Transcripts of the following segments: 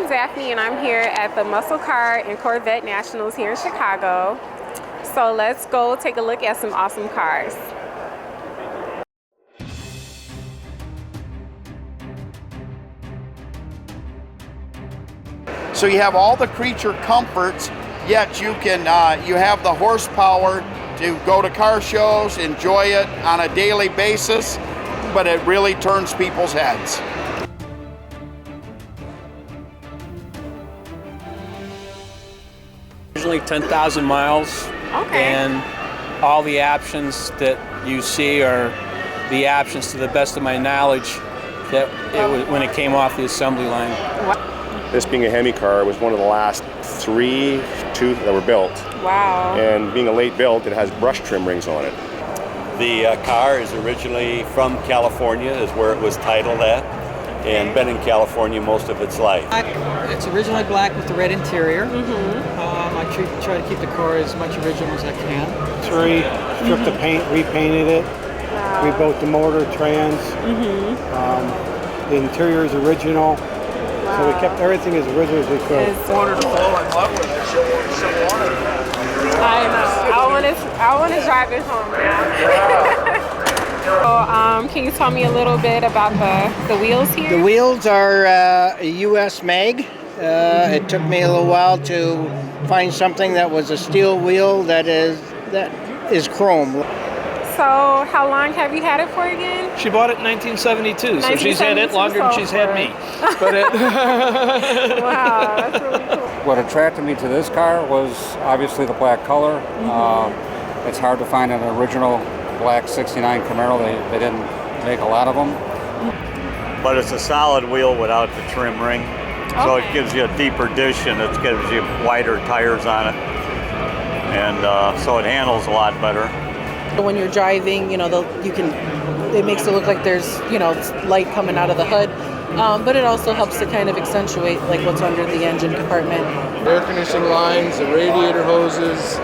I'm Daphne and I'm here at the Muscle Car and Corvette Nationals here in Chicago. So let's go take a look at some awesome cars. So you have all the creature comforts, yet you can you have the horsepower to go to car shows, enjoy it on a daily basis, but it really turns people's heads. Originally 10,000 miles, and all the options that you see are the options, to the best of my knowledge, that when it came off the assembly line. This being a Hemi car, was one of the last two that were built. Wow. And being a late build, it has brush trim rings on it. The car is originally from California, is where it was titled at, and been in California most of its life. It's originally black with the red interior. I try to keep the car as much original as I can. Stripped the paint, repainted it, rebuilt the motor, trans. The interior is original. So we kept everything as original as we could. Wanted to fall in love with it. She wanted it. I know. I want to drive it home now. So, can you tell me a little bit about the wheels here? The wheels are a US mag. It took me a little while to find something that was a steel wheel that is chrome. So, how long have you had it for again? She bought it in 1972, so she's had it longer than she's had me. Wow, that's really cool. What attracted me to this car was obviously the black color. It's hard to find an original black 69 Camaro. They didn't make a lot of them. But it's a solid wheel without the trim ring, so it gives you a deeper dish and it gives you wider tires on it, and so it handles a lot better. When you're driving, it makes it look like there's, light coming out of the hood. But it also helps to kind of accentuate like what's under the engine compartment. Air conditioning lines, the radiator hoses,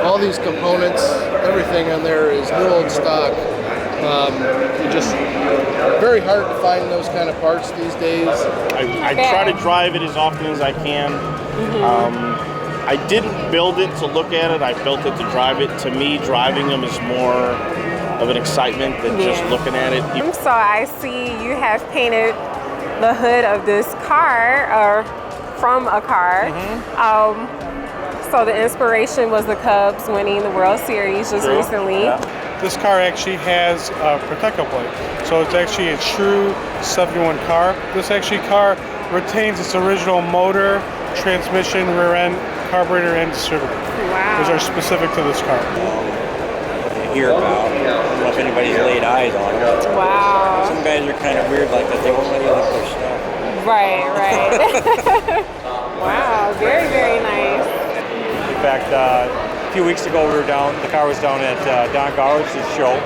all these components, everything on there is new old stock. Very hard to find those kind of parts these days. I try to drive it as often as I can. I didn't build it to look at it, I built it to drive it. To me, driving them is more of an excitement than just looking at it. So I see you have painted the hood of this car, or from a car. So the inspiration was the Cubs winning the World Series just recently. This car actually has a Protecto plate, so it's actually a true 71 car. This car retains its original motor, transmission, rear end, carburetor, and distributor. Wow. Those are specific to this car. Hear about. I don't know if anybody's laid eyes on it. Wow. Some guys are kind of weird like that. They won't let you look their stuff. Right. Wow, very, very nice. In fact, a few weeks ago the car was down at Don Gowers' show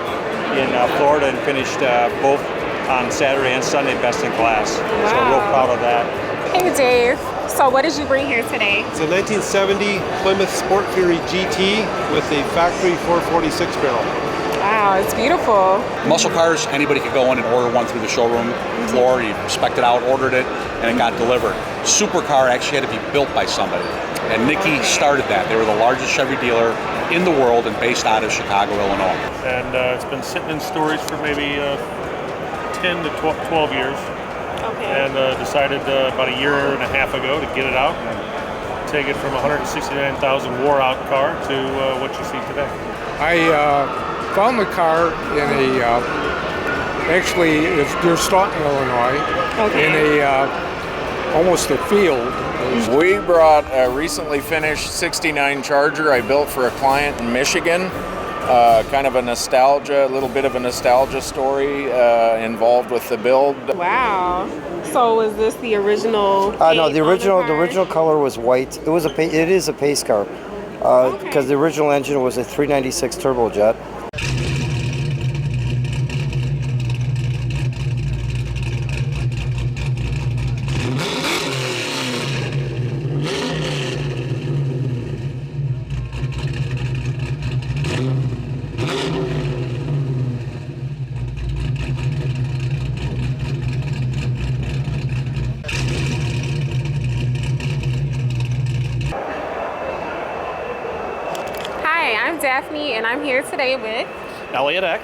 in Florida and finished both on Saturday and Sunday best in class. So I'm real proud of that. Hey Dave, so what did you bring here today? It's a 1970 Plymouth Sport Fury GT with a factory 446 barrel. Wow, it's beautiful. Muscle cars, anybody could go in and order one through the showroom floor. You spec'd it out, ordered it, and it got delivered. Supercar actually had to be built by somebody, and Nikki started that. They were the largest Chevy dealer in the world and based out of Chicago, Illinois. And it's been sitting in storage for maybe 10 to 12 years. And decided about a year and a half ago to get it out and take it from a 169,000 wore out car to what you see today. I found the car in it's near Staunton, Illinois, in almost a field. We brought a recently finished 69 Charger I built for a client in Michigan. Kind of a little bit of a nostalgia story involved with the build. Wow. So was this the original? No, the original color was white. It is a pace car because the original engine was a 396 turbojet. I'm Daphne, and I'm here today with... Elliot Eck.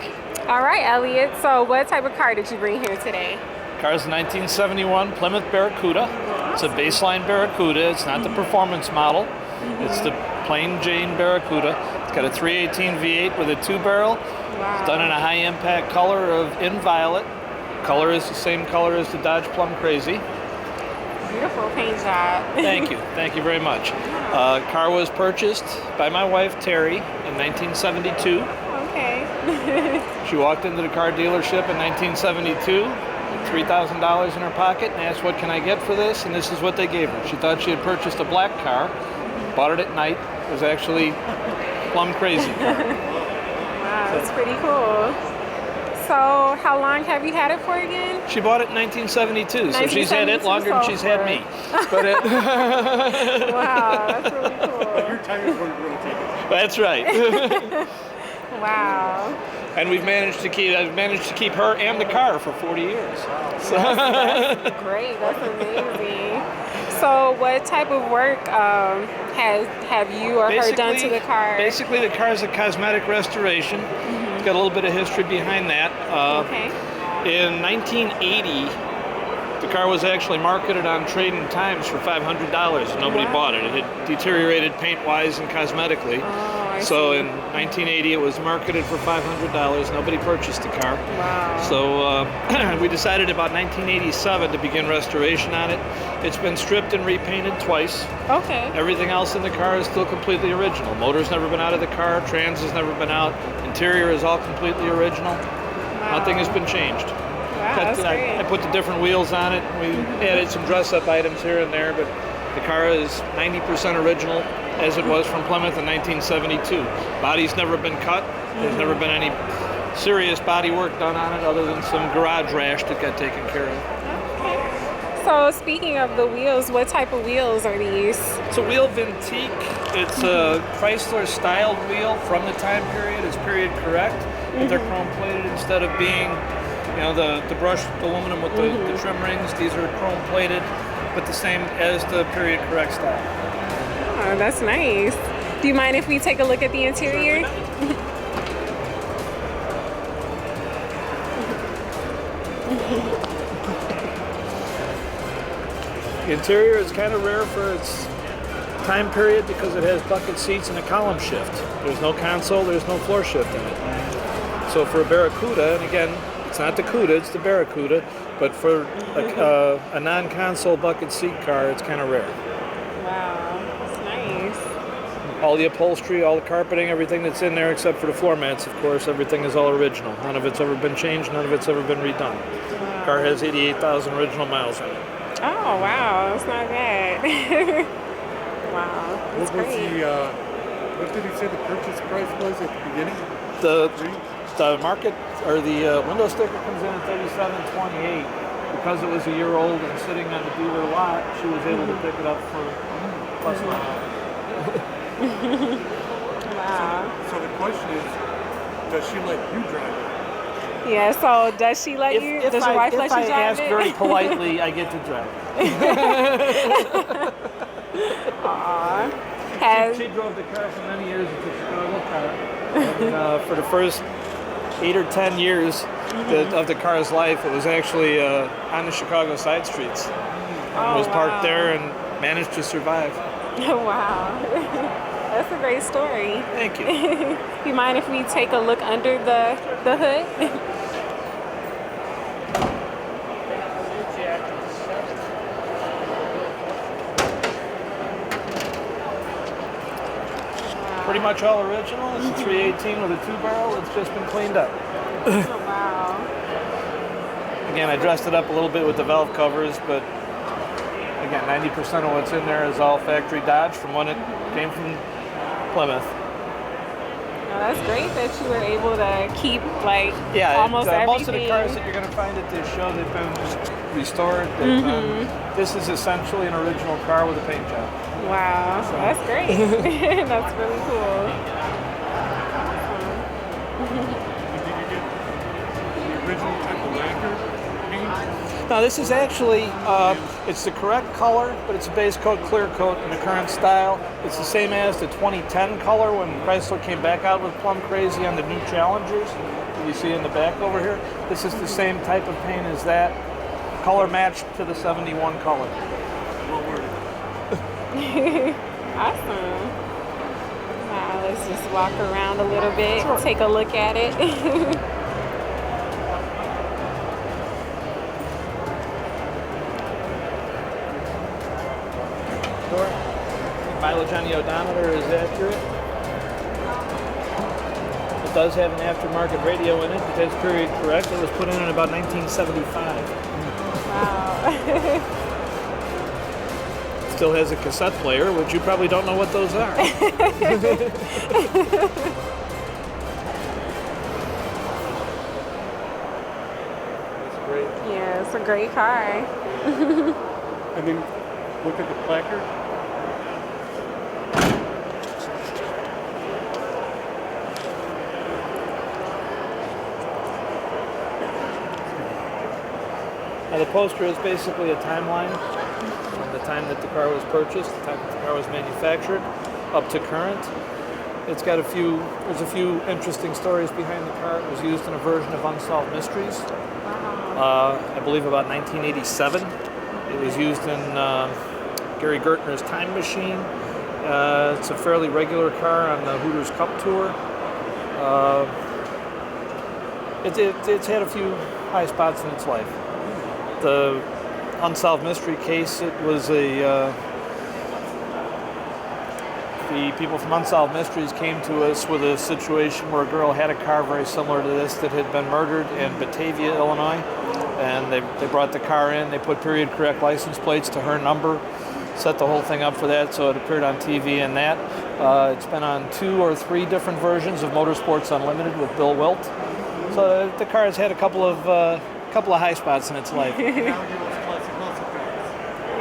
All right, Elliot. So what type of car did you bring here today? Car's a 1971 Plymouth Barracuda. It's a baseline Barracuda. It's not the performance model. It's the plain Jane Barracuda. It's got a 318 V8 with a 2-barrel. Wow. It's done in a high-impact color of in violet. Color is the same color as the Dodge Plum Crazy. Beautiful paint job. Thank you. Thank you very much. Car was purchased by my wife, Terry, in 1972. Okay. She walked into the car dealership in 1972, $3,000 in her pocket, and asked, what can I get for this? And this is what they gave her. She thought she had purchased a black car, bought it at night. It was actually Plum Crazy car. Wow, that's pretty cool. So how long have you had it for again? She bought it in 1972, so she's had it longer than she's had me. But wow, that's really cool. Your tires weren't rotating. That's right. Wow. And I've managed to keep her and the car for 40 years. So. That's great. That's amazing. So what type of work have you or her done to the car? Basically, the car is a cosmetic restoration. It's got a little bit of history behind that. Okay. In 1980, the car was actually marketed on Trading Times for $500, and nobody bought it. It had deteriorated paint-wise and cosmetically. So in 1980, it was marketed for $500. Nobody purchased the car. Wow. So we decided about 1987 to begin restoration on it. It's been stripped and repainted twice. Okay. Everything else in the car is still completely original. Motor's never been out of the car. Trans has never been out. Interior is all completely original. Wow. Nothing has been changed. Wow, that's great. I put the different wheels on it. We added some dress-up items here and there, but the car is 90% original as it was from Plymouth in 1972. Body's never been cut. There's never been any serious body work done on it other than some garage rash that got taken care of. Okay. So speaking of the wheels, what type of wheels are these? It's a wheel Vintique. It's a Chrysler styled wheel from the time period. It's period correct, but they're chrome plated instead of being, you know, the brushed aluminum with the trim rings. These are chrome plated, but the same as the period correct style. Oh, that's nice. Do you mind if we take a look at the interior? The interior is kind of rare for its time period because it has bucket seats and a column shift. There's no console, there's no floor shift in it. So for a Barracuda, and again, it's not the Cuda, it's the Barracuda, but for a non-console bucket seat car, it's kind of rare. Wow, that's nice. All the upholstery, all the carpeting, everything that's in there except for the floor mats, of course, everything is all original. None of it's ever been changed, none of it's ever been redone. Wow. Car has 88,000 original miles on it. Oh, wow, that's not bad. Wow, that's great. What did he say the purchase price was at the beginning? The market, or the window sticker comes in at $37.28. Because it was a year old and sitting on the dealer lot, she was able to pick it up for less than that. Wow. So the question is, does she let you drive it? Yeah, so does she let you? Does your wife let you drive it? If I ask very politely, I get to drive it. Aww. She drove the car for many years. It's a Chicago car. And, for the first 8 or 10 years of the car's life, it was actually on the Chicago side streets. It was parked there and managed to survive. Wow. That's a great story. Thank you. You mind if we take a look under the hood? Pretty much all original. It's a 318 with a 2-barrel. It's just been cleaned up. Oh, wow. Again, I dressed it up a little bit with the valve covers, but again, 90% of what's in there is all factory Dodge from when it came from Plymouth. Oh, that's great that you were able to keep almost everything. Most of the cars that you're going to find at this show, they've been restored. This is essentially an original car with a paint job. Wow, so that's great. That's really cool. Did you get the original type of lacquer paint? No, this is actually, it's the correct color, but it's a base coat, clear coat in the current style. It's the same as the 2010 color when Chrysler came back out with Plum Crazy on the new Challengers that you see in the back over here. This is the same type of paint as that, color matched to the 71 color. Awesome. Now let's just walk around a little bit, take a look at it. Mileage on the odometer is accurate. It does have an aftermarket radio in it, but that's period correct. It was put in about 1975. Wow. Still has a cassette player, which you probably don't know what those are. That's great. Yeah, it's a great car. I mean, look at the placard. Now the poster is basically a timeline from the time that the car was purchased, the time that the car was manufactured, up to current. It's got there's a few interesting stories behind the car. It was used in a version of Unsolved Mysteries, I believe about 1987. It was used in Gary Gertner's Time Machine. It's a fairly regular car on the Hooters Cup Tour. It's had a few high spots in its life. The Unsolved Mystery case, it was the people from Unsolved Mysteries came to us with a situation where a girl had a car very similar to this that had been murdered in Batavia, Illinois, and they brought the car in, they put period correct license plates to her number, set the whole thing up for that, so it appeared on TV and that. It's been on 2 or 3 different versions of Motorsports Unlimited with Bill Wilt. So the car has had a couple of high spots in its life.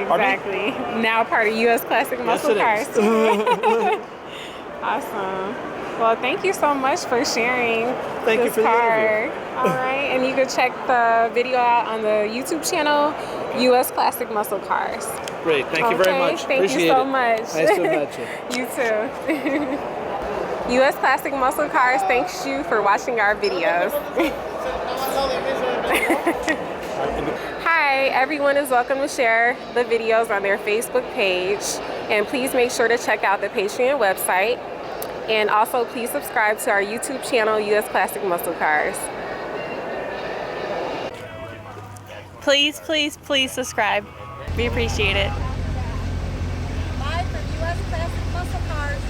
Exactly. Now part of U.S. Classic Muscle Cars. Awesome. Well, thank you so much for sharing Thank you this for the car. interview. All right, and you can check the video out on the YouTube channel, U.S. Classic Muscle Cars. Great. Thank you very much. Thank Appreciate you so it. much. Nice to have met you. You too. U.S. Classic Muscle Cars thanks you for watching our videos. Hi, everyone is welcome to share the videos on their Facebook page. And please make sure to check out the Patreon website. And also please subscribe to our YouTube channel, U.S. Classic Muscle Cars. Please, please, please subscribe. We appreciate it. Live from U.S. Classic Muscle Cars.